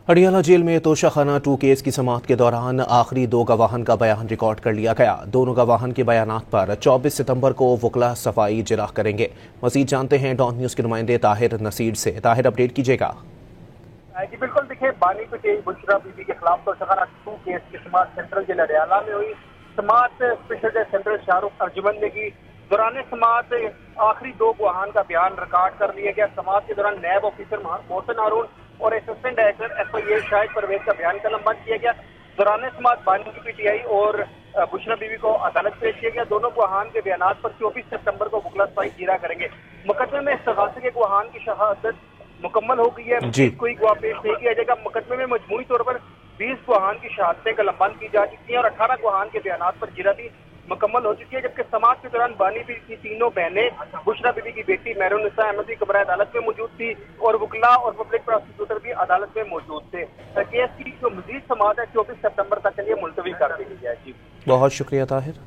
Adiala jail میں توشہ خانہ 2 case کی سماعت کے دوران آخری 2 گواہان کا بیان ریکارڈ کر لیا گیا۔ دونوں گواہان کے بیانات پر 24 ستمبر کو وکلا صفائی جرح کریں گے۔ مزید جانتے ہیں ڈان نیوز کے نمائندے طاہر نصیر سے۔ طاہر، اپڈیٹ کیجیے گا۔ جی بالکل، دیکھیں بانی پٹیل بشرا بی بی کے خلاف توشہ خانہ 2 کیس کی سماعت سینٹرل جیل اڈیالہ میں ہوئی۔ سماعت اسپیشل جج سینٹرل شاہ رخ ارجمند نے کی۔ دوران سماعت آخری 2 گواہان کا بیان ریکارڈ کر لیا گیا۔ سماعت کے دوران نیب آفیسر محسن ہارون اور اسسٹنٹ ڈائریکٹر ایف آئی اے شاہد پرویز کا بیان قلم بند کیا گیا۔ دوران سماعت بانی کی پی ٹی آئی اور بشرا بی بی کو عدالت پیش کیا گیا۔ دونوں گواہان کے بیانات پر 24 ستمبر کو وکلا صفائی جرح کریں گے۔ مقدمے میں استغاثے کے گواہان کی شہادت مکمل ہو گئی ہے۔ کوئی گواہ پیش نہیں کیا جائے گا۔ مقدمے میں مجموعی طور پر 20 گواہان کی شہادتیں قلم بند کی جا چکی ہیں اور 18 گواہان کے بیانات پر جرح بھی مکمل ہو چکی ہے، جبکہ سماعت کے دوران بانی بی کی 3 بہنیں، بشرا بی بی کی بیٹی مہر النساء احمد بھی قبرۂ عدالت میں موجود تھی اور وکلا اور پبلک پراسیکیوٹر بھی عدالت میں موجود تھے۔ کیس کی جو مزید سماعت ہے 24 ستمبر تک کے لیے ملتوی کر دی گئی ہے۔ جی بہت شکریہ طاہر۔